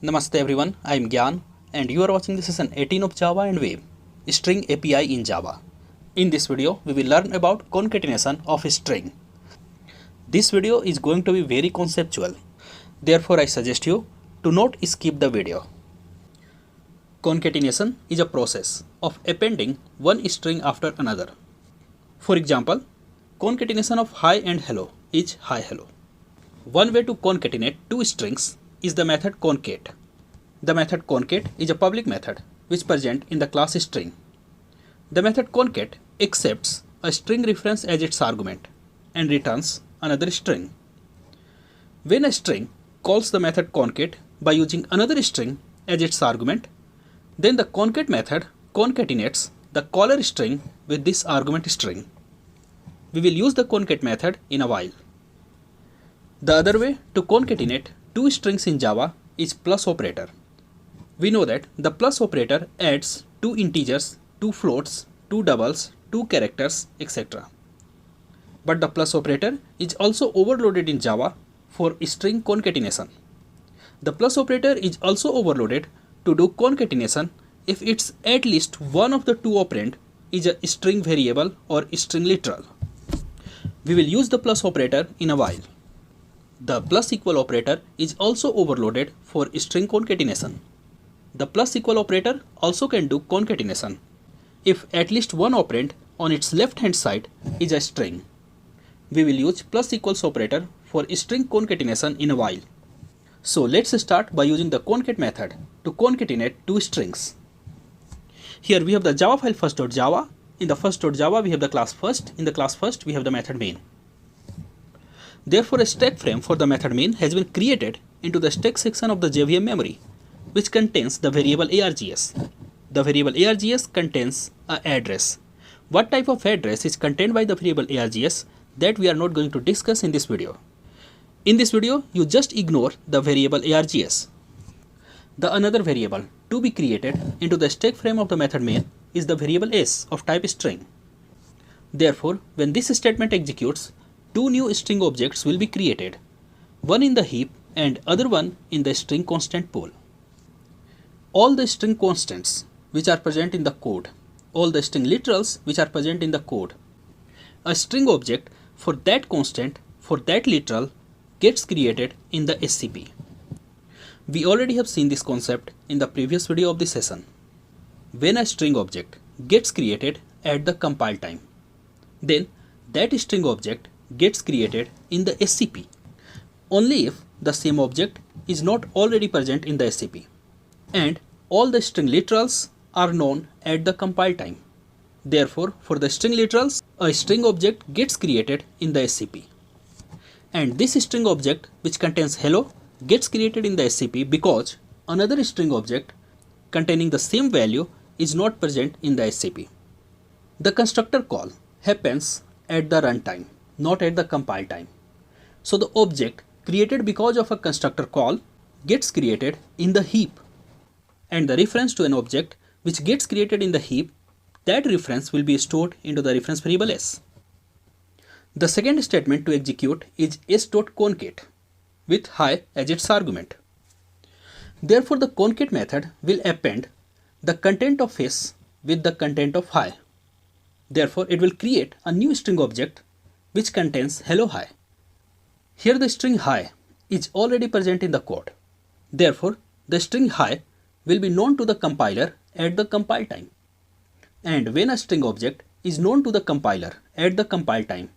Namaste everyone, I am Gyan and you are watching the session 18 of Java and Web, String API in Java. In this video, we will learn about concatenation of a string. This video is going to be very conceptual, therefore I suggest you to not skip the video. Concatenation is a process of appending one string after another. For example, concatenation of hi and hello is hi hello. One way to concatenate two strings is the method concat. The method concat is a public method which present in the class string. The method concat accepts a string reference as its argument and returns another string. When a string calls the method concat by using another string as its argument, then the concat method concatenates the caller string with this argument string. We will use the concat method in a while. The other way to concatenate two strings in Java is plus operator. We know that the plus operator adds two integers, two floats, two doubles, two characters, etc. But the plus operator is also overloaded in Java for string concatenation. The plus operator is also overloaded to do concatenation if it's at least one of the two operand is a string variable or string literal. We will use the plus operator in a while. The plus equal operator is also overloaded for string concatenation. The plus equal operator also can do concatenation if at least one operand on its left hand side is a string. We will use plus equals operator for string concatenation in a while. So let's start by using the concat method to concatenate two strings. Here we have the Java file first.java. In the first.java we have the class first. In the class first we have the method main. Therefore, a stack frame for the method main has been created into the stack section of the JVM memory, which contains the variable args. The variable args contains an address. What type of address is contained by the variable args, that we are not going to discuss in this video. In this video, you just ignore the variable args. The another variable to be created into the stack frame of the method main is the variable s of type string. Therefore, when this statement executes, two new string objects will be created, one in the heap and other one in the string constant pool. All the string constants which are present in the code, all the string literals which are present in the code, a string object for that constant, for that literal, gets created in the SCP. We already have seen this concept in the previous video of this session. When a string object gets created at the compile time, then that string object gets created in the SCP only if the same object is not already present in the SCP and all the string literals are known at the compile time. Therefore, for the string literals, a string object gets created in the SCP. And this string object which contains hello gets created in the SCP because another string object containing the same value is not present in the SCP. The constructor call happens at the runtime, not at the compile time. So the object created because of a constructor call gets created in the heap. And the reference to an object which gets created in the heap, that reference will be stored into the reference variable s. The second statement to execute is s.concat with hi as its argument. Therefore, the concat method will append the content of s with the content of hi. Therefore, it will create a new string object which contains hello hi. Here the string hi is already present in the code. Therefore, the string hi will be known to the compiler at the compile time. And when a string object is known to the compiler at the compile time,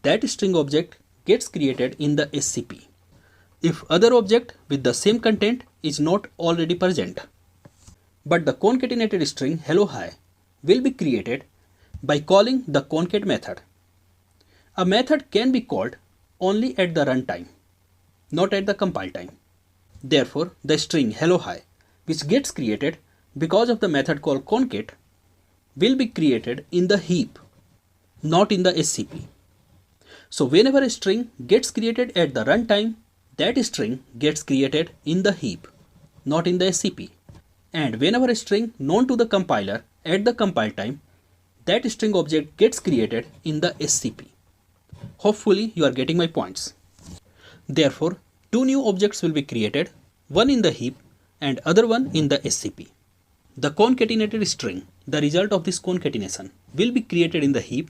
that string object gets created in the SCP if other object with the same content is not already present. But the concatenated string hello hi will be created by calling the concat method. A method can be called only at the runtime, not at the compile time. Therefore, the string hello hi, which gets created because of the method called concat, will be created in the heap, not in the SCP. So whenever a string gets created at the runtime, that string gets created in the heap, not in the SCP. And whenever a string known to the compiler at the compile time, that string object gets created in the SCP. Hopefully you are getting my points. Therefore, two new objects will be created, one in the heap and other one in the SCP. The concatenated string, the result of this concatenation, will be created in the heap,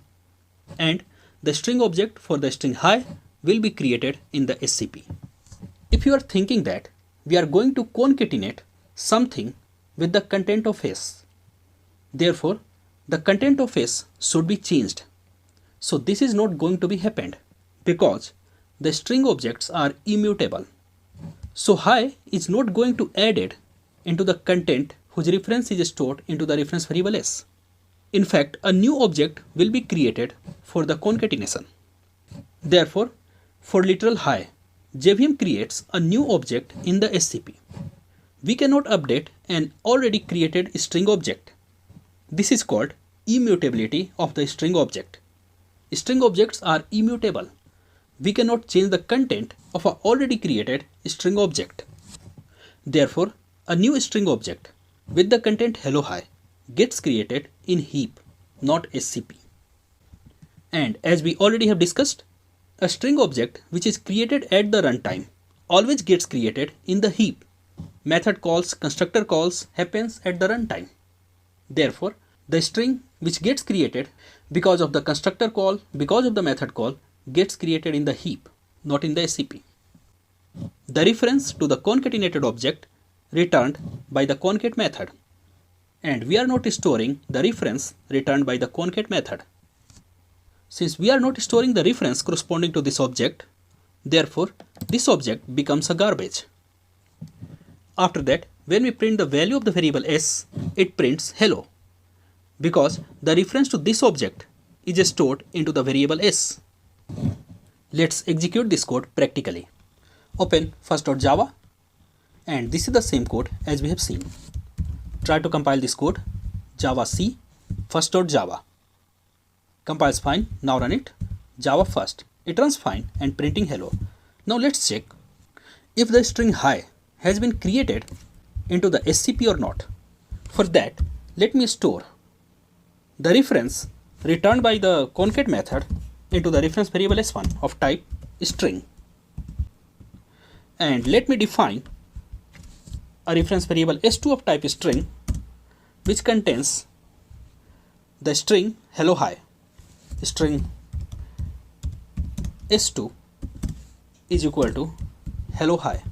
and the string object for the string hi will be created in the SCP. If you are thinking that we are going to concatenate something with the content of S, therefore the content of S should be changed. So this is not going to be happened because the string objects are immutable. So hi is not going to added into the content whose reference is stored into the reference variable S. In fact, a new object will be created for the concatenation. Therefore, for literal hi, JVM creates a new object in the SCP. We cannot update an already created string object. This is called immutability of the string object. String objects are immutable. We cannot change the content of an already created string object. Therefore, a new string object with the content hello hi gets created in heap, not SCP. And as we already have discussed, a string object which is created at the runtime always gets created in the heap. Method calls, constructor calls happens at the runtime. Therefore, the string which gets created because of the constructor call, because of the method call, gets created in the heap, not in the SCP. The reference to the concatenated object returned by the concat method, and we are not storing the reference returned by the concat method. Since we are not storing the reference corresponding to this object, therefore this object becomes a garbage. After that, when we print the value of the variable S, it prints hello, because the reference to this object is stored into the variable S. Let's execute this code practically. Open first.java, and this is the same code as we have seen. Try to compile this code, java c first.java. Compiles fine, now run it, java first. It runs fine and printing hello. Now let's check if the string hi has been created into the SCP or not. For that, let me store the reference returned by the concat method into the reference variable s1 of type string. And let me define a reference variable s2 of type string which contains the string hello hi. String s2 is equal to hello hi.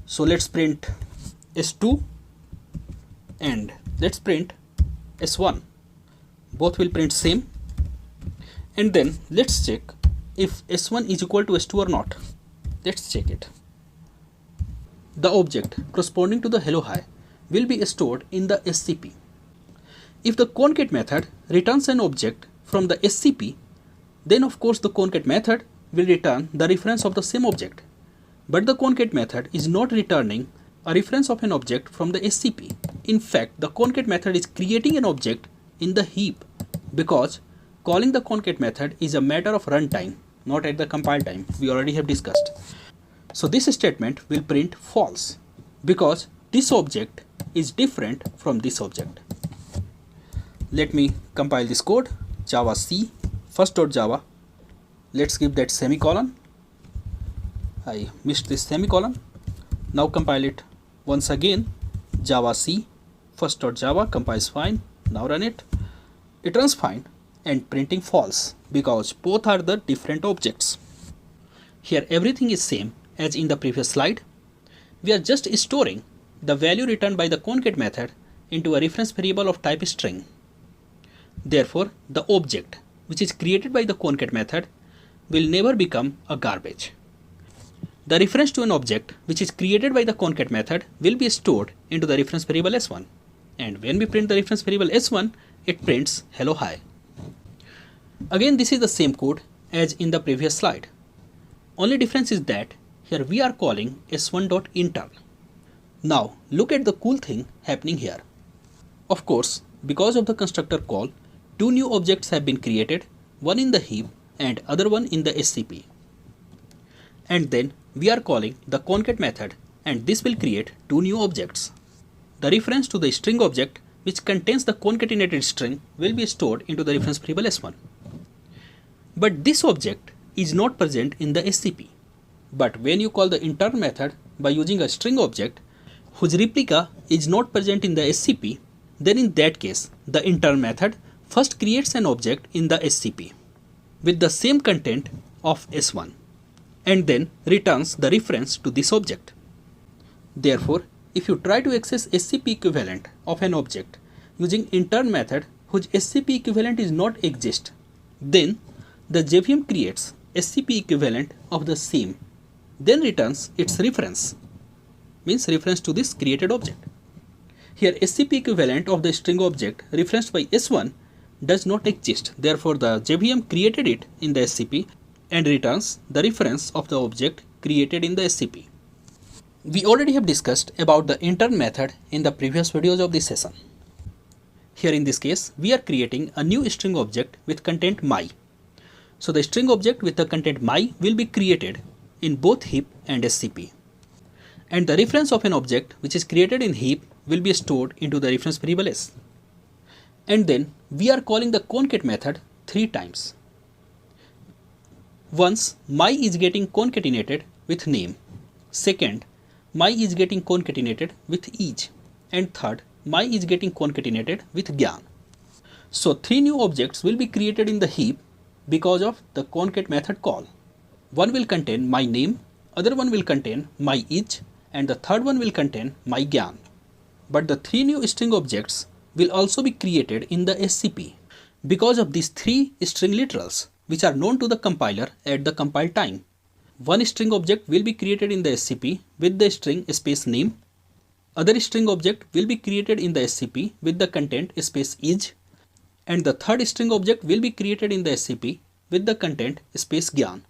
So let's print s2 and let's print s1. Both will print same, and then let's check if s1 is equal to s2 or not. Let's check it. The object corresponding to the hello hi will be stored in the SCP. If the concat method returns an object from the SCP, then of course the concat method will return the reference of the same object. But the concat method is not returning a reference of an object from the SCP. In fact, the concat method is creating an object in the heap, because calling the concat method is a matter of runtime, not at the compile time. We already have discussed. So this statement will print false because this object is different from this object. Let me compile this code, java c first.java. Let's give that semicolon. I missed this semicolon. Now compile it once again, java c first.java, compiles fine, now run it. It runs fine and printing false because both are the different objects. Here everything is same as in the previous slide. We are just storing the value returned by the concat method into a reference variable of type string. Therefore, the object which is created by the concat method will never become a garbage. The reference to an object which is created by the concat method will be stored into the reference variable s1, and when we print the reference variable s1, it prints hello hi. Again, this is the same code as in the previous slide. Only difference is that here we are calling s1.internal. Now look at the cool thing happening here. Of course, because of the constructor call, two new objects have been created, one in the heap and other one in the SCP. And then we are calling the concat method, and this will create two new objects. The reference to the string object which contains the concatenated string will be stored into the reference variable s1. But this object is not present in the SCP. But when you call the intern method by using a string object whose replica is not present in the SCP, then in that case, the intern method first creates an object in the SCP with the same content of S1 and then returns the reference to this object. Therefore, if you try to access SCP equivalent of an object using intern method whose SCP equivalent is not exist, then the JVM creates SCP equivalent of the same, then returns its reference, means reference to this created object. Here SCP equivalent of the string object referenced by S1 does not exist, therefore the JVM created it in the SCP and returns the reference of the object created in the SCP. We already have discussed about the intern method in the previous videos of this session. Here in this case, we are creating a new string object with content my. So the string object with the content my will be created in both heap and SCP. And the reference of an object which is created in heap will be stored into the reference variable s. And then we are calling the concat method 3 times. Once my is getting concatenated with name. Second, my is getting concatenated with each. And third, my is getting concatenated with gyan. So 3 new objects will be created in the heap because of the concat method call. One will contain my name, other one will contain my each, and the third one will contain my gyan. But the 3 new string objects will also be created in the SCP because of these 3 string literals which are known to the compiler at the compile time. One string object will be created in the SCP with the string space name. Other string object will be created in the SCP with the content space is, and the third string object will be created in the SCP with the content space gyan.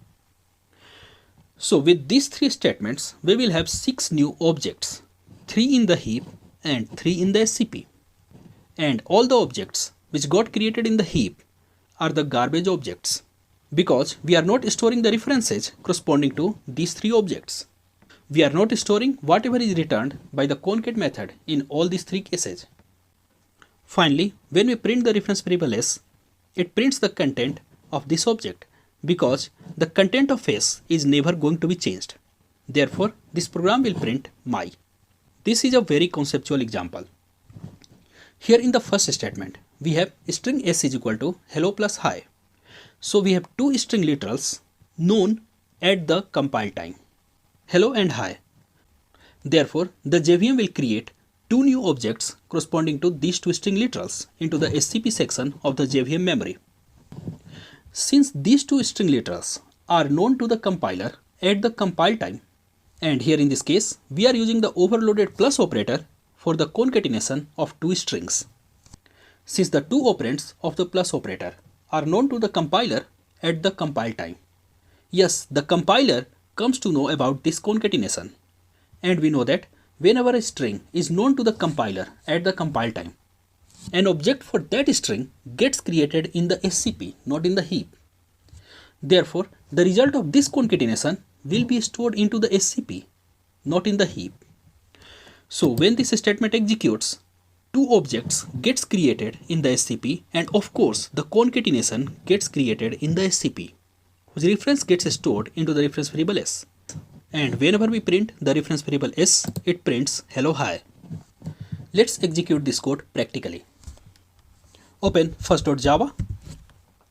So with these 3 statements, we will have 6 new objects, 3 in the heap and 3 in the SCP. And all the objects which got created in the heap are the garbage objects because we are not storing the references corresponding to these 3 objects. We are not storing whatever is returned by the concat method in all these 3 cases. Finally, when we print the reference variable s, it prints the content of this object because the content of s is never going to be changed. Therefore, this program will print my. This is a very conceptual example. Here in the first statement, we have string s is equal to hello plus hi. So we have 2 string literals known at the compile time, hello and hi. Therefore, the JVM will create 2 new objects corresponding to these 2 string literals into the SCP section of the JVM memory. Since these 2 string literals are known to the compiler at the compile time, and here in this case, we are using the overloaded plus operator for the concatenation of 2 strings. Since the 2 operands of the plus operator are known to the compiler at the compile time, yes, the compiler comes to know about this concatenation. And we know that whenever a string is known to the compiler at the compile time, an object for that string gets created in the SCP, not in the heap. Therefore, the result of this concatenation will be stored into the SCP, not in the heap. So when this statement executes, 2 objects gets created in the SCP, and of course the concatenation gets created in the SCP, whose reference gets stored into the reference variable s. And whenever we print the reference variable s, it prints hello hi. Let's execute this code practically. Open first.java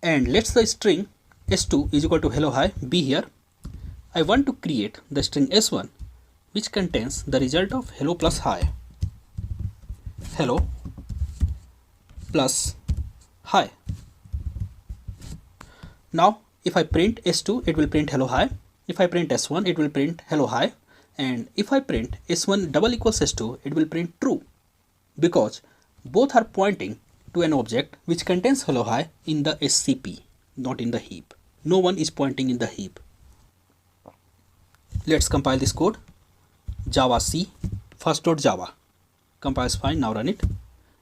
and let's the string s2 is equal to hello hi be here. I want to create the string s1 which contains the result of hello plus hi. Hello plus hi. Now if I print s2, it will print hello hi. If I print s1, it will print hello hi. And if I print s1 double equals s2, it will print true, because both are pointing to an object which contains hello hi in the SCP, not in the heap. No one is pointing in the heap. Let's compile this code. Java C first.java. Compiles fine, now run it.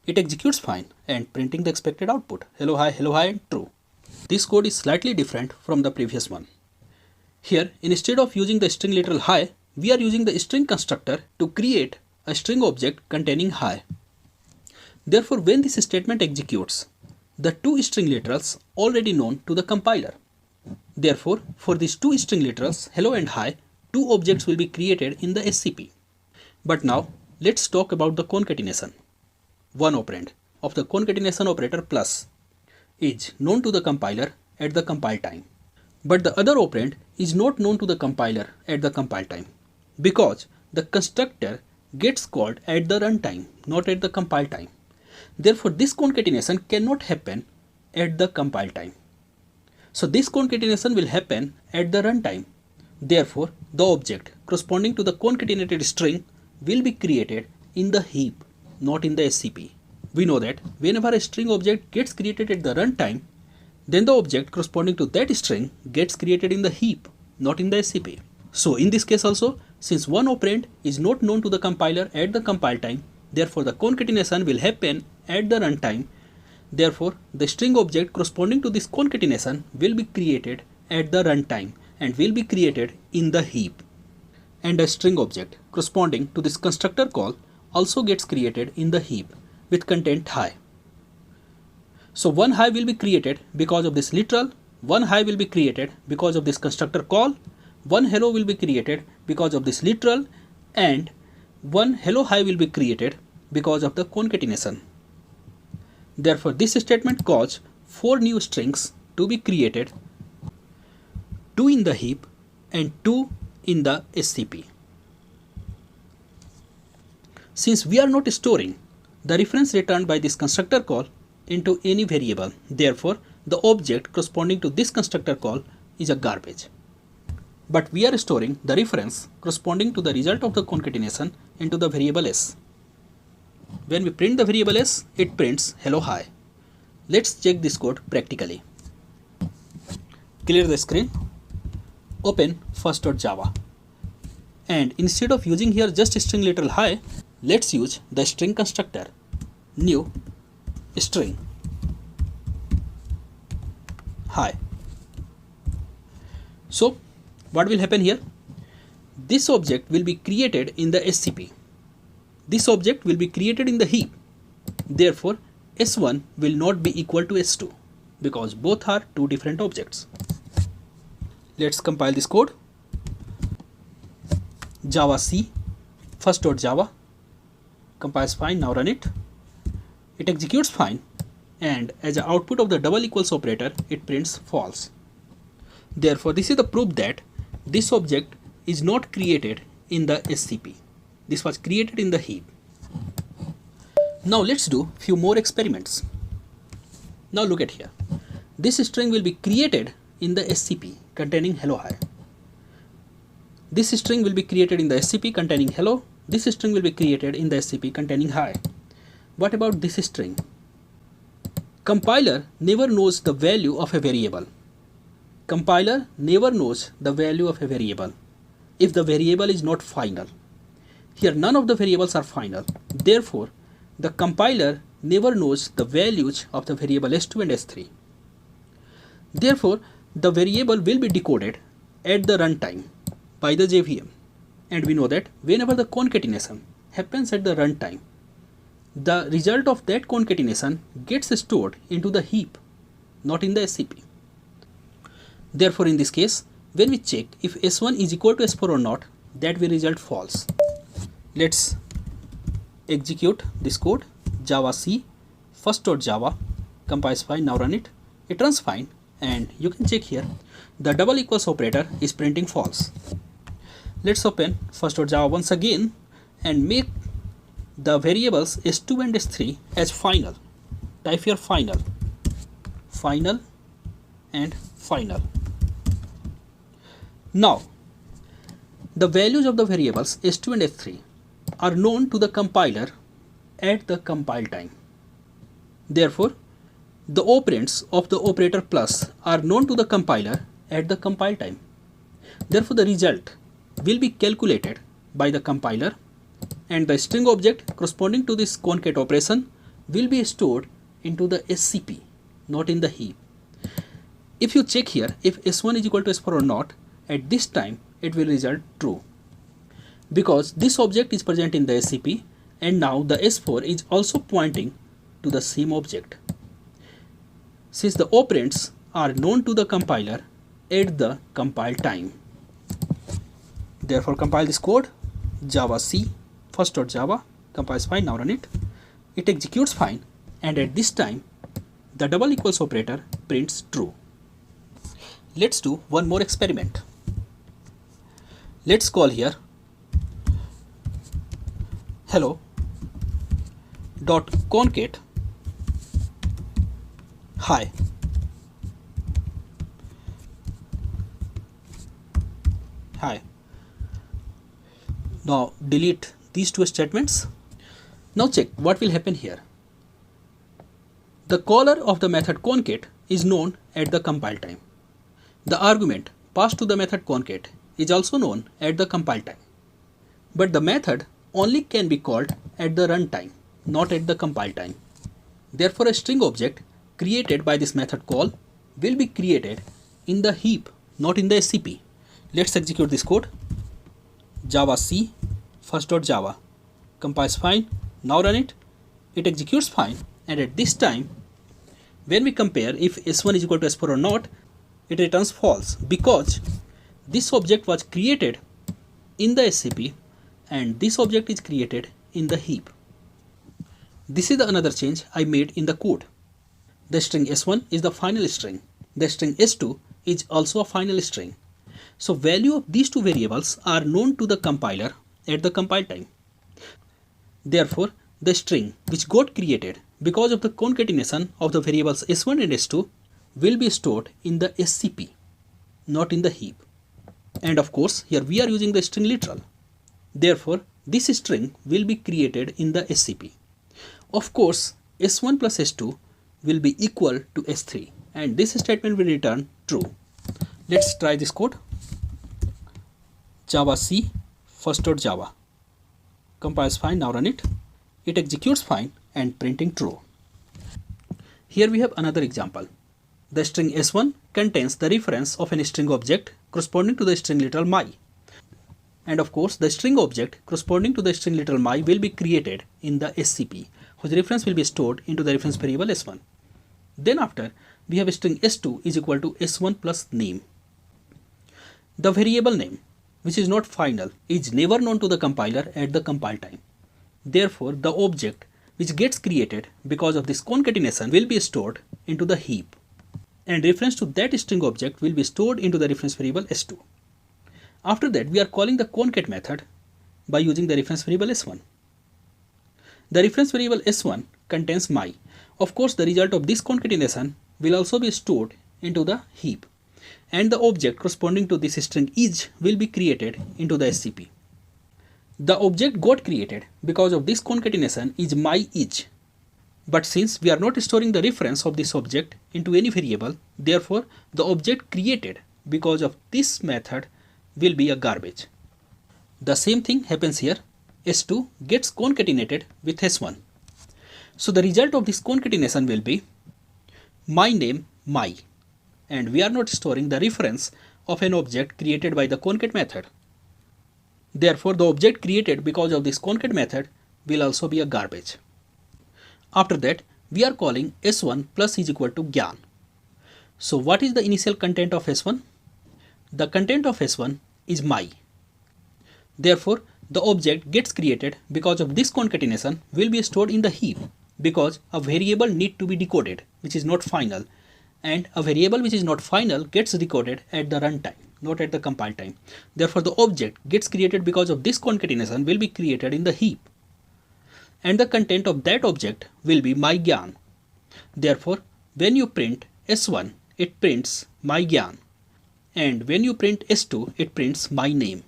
It executes fine and printing the expected output, hello hi and true. This code is slightly different from the previous one. Here, instead of using the string literal hi, we are using the string constructor to create a string object containing hi. Therefore, when this statement executes, the 2 string literals already known to the compiler. Therefore, for these 2 string literals, hello and hi, two objects will be created in the SCP. But now let's talk about the concatenation. One operand of the concatenation operator plus is known to the compiler at the compile time. But the other operand is not known to the compiler at the compile time because the constructor gets called at the runtime, not at the compile time. Therefore, this concatenation cannot happen at the compile time. So this concatenation will happen at the runtime. Therefore, the object corresponding to the concatenated string will be created in the heap, not in the SCP. We know that whenever a string object gets created at the runtime, then the object corresponding to that string gets created in the heap, not in the SCP. So in this case also, since one operand is not known to the compiler at the compile time, therefore the concatenation will happen at the runtime. Therefore, the string object corresponding to this concatenation will be created at the runtime and will be created in the heap. And a string object corresponding to this constructor call also gets created in the heap with content high. So one high will be created because of this literal, one high will be created because of this constructor call, one hello will be created because of this literal, and one hello high will be created because of the concatenation. Therefore, this statement caused 4 new strings to be created, 2 in the heap and 2 in the SCP. Since we are not storing the reference returned by this constructor call into any variable, therefore the object corresponding to this constructor call is a garbage. But we are storing the reference corresponding to the result of the concatenation into the variable s. When we print the variable s, it prints hello hi. Let's check this code practically. Clear the screen, open first.java, and instead of using here just string literal hi, let's use the string constructor, new string hi. So what will happen here? This object will be created in the SCP. This object will be created in the heap. Therefore, S1 will not be equal to S2 because both are two different objects. Let's compile this code. Java C first.java compiles fine. Now run it. It executes fine, and as an output of the double equals operator, it prints false. Therefore, this is the proof that this object is not created in the SCP. This was created in the heap. Now let's do few more experiments. Now look at here. This string will be created in the SCP containing hello hi. This string will be created in the SCP containing hello. This string will be created in the SCP containing hi. What about this string? Compiler never knows the value of a variable. Compiler never knows the value of a variable if the variable is not final. Here none of the variables are final. Therefore, the compiler never knows the values of the variable s2 and s3. Therefore, the variable will be decoded at the runtime by the JVM. And we know that whenever the concatenation happens at the runtime, the result of that concatenation gets stored into the heap, not in the SCP. Therefore, in this case, when we check if S1 is equal to S4 or not, that will result false. Let's execute this code. Java C first.java compiles fine. Now run it. It runs fine, and you can check here the double equals operator is printing false. Let's open first.java once again and make the variables s2 and s3 as final. Type here final, final and final. Now the values of the variables s2 and s3 are known to the compiler at the compile time. Therefore, the operands of the operator plus are known to the compiler at the compile time. Therefore, the result will be calculated by the compiler, and the string object corresponding to this concat operation will be stored into the SCP, not in the heap. If you check here if s1 is equal to s4 or not, at this time it will result true because this object is present in the SCP, and now the s4 is also pointing to the same object. Since the operands are known to the compiler at the compile time, Therefore compile this code, java c first.java, compiles fine, now run it. It executes fine, and at this time the double equals operator prints true. Let's do one more experiment. Let's call here hello dot concat hi. Hi. Now delete these two statements. Now check what will happen here. The caller of the method concat is known at the compile time. The argument passed to the method concat is also known at the compile time. But the method only can be called at the runtime, not at the compile time. Therefore, a string object created by this method call will be created in the heap, not in the SCP. Let's execute this code. Java C first.java, compiles fine, now run it. It executes fine, and at this time when we compare if s1 is equal to s4 or not, it returns false because this object was created in the SCP and this object is created in the heap. This is the another change I made in the code. The string s1 is the final string. The string s2 is also a final string. So value of these two variables are known to the compiler at the compile time. Therefore, the string which got created because of the concatenation of the variables s1 and s2 will be stored in the SCP, not in the heap. And of course, here we are using the string literal. Therefore, this string will be created in the SCP. Of course, s1 plus s2 will be equal to s3, and this statement will return true. Let's try this code. Java C first.java, compiles fine, now run it. It executes fine and printing true. Here we have another example. The string s1 contains the reference of an string object corresponding to the string literal my. And of course, the string object corresponding to the string literal my will be created in the SCP, whose reference will be stored into the reference variable s1. Then after, we have string s2 is equal to s1 plus name. The variable name, which is not final, is never known to the compiler at the compile time. Therefore, the object which gets created because of this concatenation will be stored into the heap, and reference to that string object will be stored into the reference variable s2. After that, we are calling the concat method by using the reference variable s1. The reference variable s1 contains my. Of course, the result of this concatenation will also be stored into the heap, and the object corresponding to this string is will be created into the SCP. The object got created because of this concatenation is my is. But since we are not storing the reference of this object into any variable, therefore the object created because of this method will be a garbage. The same thing happens here. S2 gets concatenated with S1. So the result of this concatenation will be my name my, and we are not storing the reference of an object created by the concat method. Therefore, the object created because of this concat method will also be a garbage. After that, we are calling s1 plus is equal to gyan. So what is the initial content of s1? The content of s1 is my. Therefore, the object gets created because of this concatenation will be stored in the heap, because a variable need to be decoded which is not final, and a variable which is not final gets decoded at the runtime, not at the compile time. Therefore, the object gets created because of this concatenation will be created in the heap, and the content of that object will be my gyan. Therefore, when you print s1, it prints my gyan, and when you print s2, it prints my name.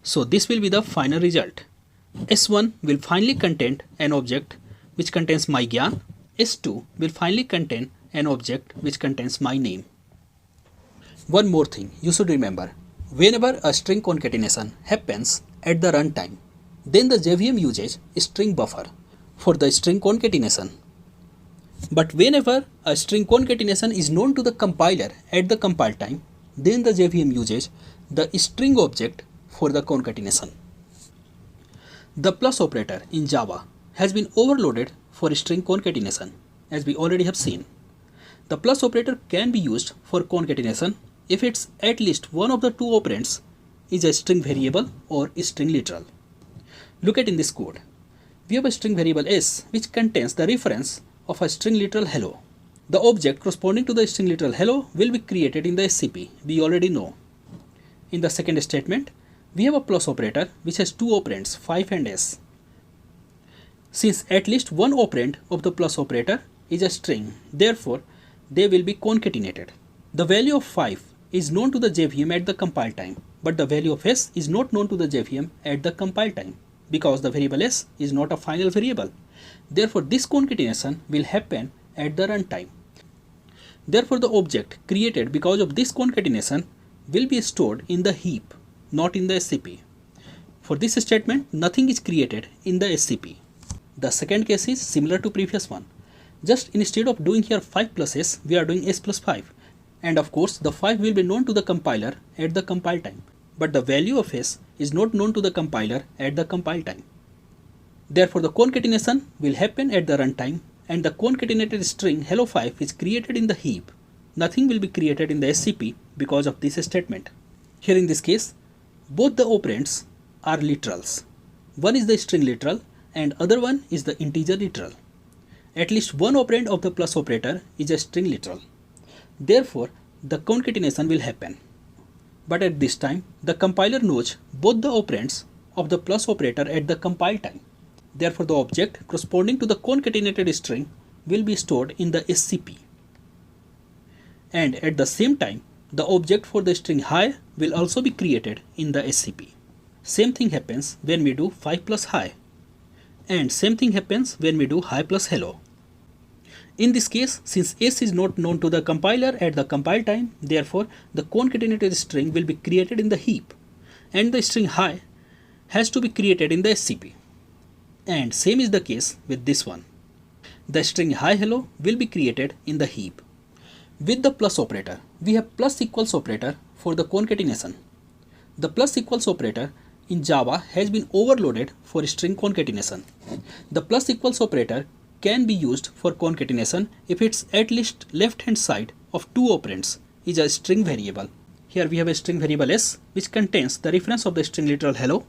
So this will be the final result. S1 will finally contain an object which contains my gyan. S2 will finally contain an object which contains my name. One more thing you should remember. Whenever a string concatenation happens at the runtime, then the JVM uses string buffer for the string concatenation. But whenever a string concatenation is known to the compiler at the compile time, then the JVM uses the string object for the concatenation. The plus operator in Java has been overloaded for string concatenation, as we already have seen. The plus operator can be used for concatenation if it's at least one of the two operands is a string variable or string literal. Look at in this code. We have a string variable s which contains the reference of a string literal hello. The object corresponding to the string literal hello will be created in the SCP. We already know. In the second statement, we have a plus operator which has two operands 5 and s. Since at least one operand of the plus operator is a string, therefore they will be concatenated. The value of 5 is known to the JVM at the compile time, but the value of s is not known to the JVM at the compile time because the variable s is not a final variable. Therefore, this concatenation will happen at the runtime. Therefore, the object created because of this concatenation will be stored in the heap, not in the SCP. For this statement, nothing is created in the SCP. The second case is similar to previous one. Just instead of doing here 5 plus s, we are doing s plus 5. And of course, the 5 will be known to the compiler at the compile time. But the value of s is not known to the compiler at the compile time. Therefore, the concatenation will happen at the runtime and the concatenated string hello5 is created in the heap. Nothing will be created in the SCP because of this statement. Here in this case, both the operands are literals. One is the string literal and other one is the integer literal. At least one operand of the plus operator is a string literal. Therefore, the concatenation will happen. But at this time, the compiler knows both the operands of the plus operator at the compile time. Therefore, the object corresponding to the concatenated string will be stored in the SCP. And at the same time, the object for the string hi will also be created in the SCP. Same thing happens when we do 5 plus hi. And same thing happens when we do hi plus hello. In this case, since s is not known to the compiler at the compile time, therefore the concatenated string will be created in the heap and the string hi has to be created in the SCP. And same is the case with this one. The string hi hello will be created in the heap. With the plus operator, we have plus equals operator for the concatenation. The plus equals operator in Java has been overloaded for string concatenation. The plus equals operator can be used for concatenation if its at least left hand side of two operands is a string variable. Here we have a string variable s which contains the reference of the string literal hello.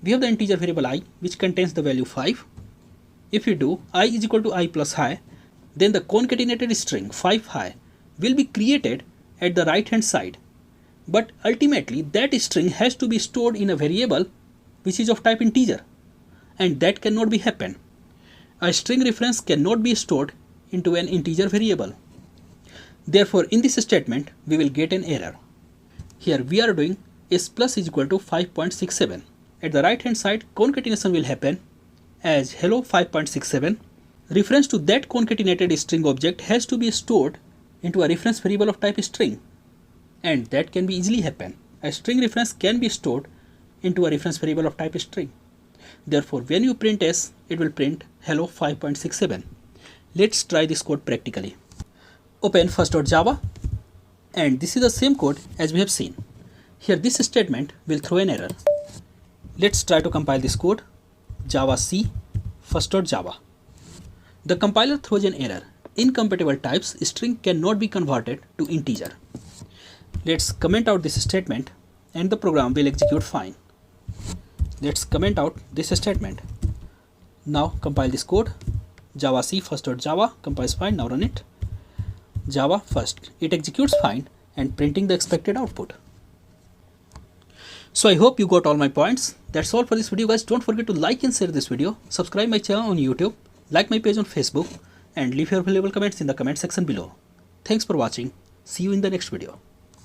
We have the integer variable I which contains the value 5. If we do I is equal to I plus hi, then the concatenated string 5 hi will be created at the right hand side. But ultimately that string has to be stored in a variable which is of type integer, and that cannot be happen. A string reference cannot be stored into an integer variable. Therefore, in this statement, we will get an error. Here we are doing s plus is equal to 5.67. At the right hand side, concatenation will happen as hello 5.67. Reference to that concatenated string object has to be stored into a reference variable of type string, and that can be easily happen. A string reference can be stored into a reference variable of type string. Therefore, when you print s, it will print hello 5.67. Let's try this code practically. Open first.java, and this is the same code as we have seen. Here this statement will throw an error. Let's try to compile this code. Java C first.java. The compiler throws an error. Incompatible types string cannot be converted to integer. Let's comment out this statement and the program will execute fine. Let's comment out this statement. Now compile this code. Java C first.java compiles fine. Now run it. Java first. It executes fine and printing the expected output. So I hope you got all my points. That's all for this video, guys. Don't forget to like and share this video. Subscribe my channel on YouTube. Like my page on Facebook. And leave your valuable comments in the comment section below. Thanks for watching. See you in the next video.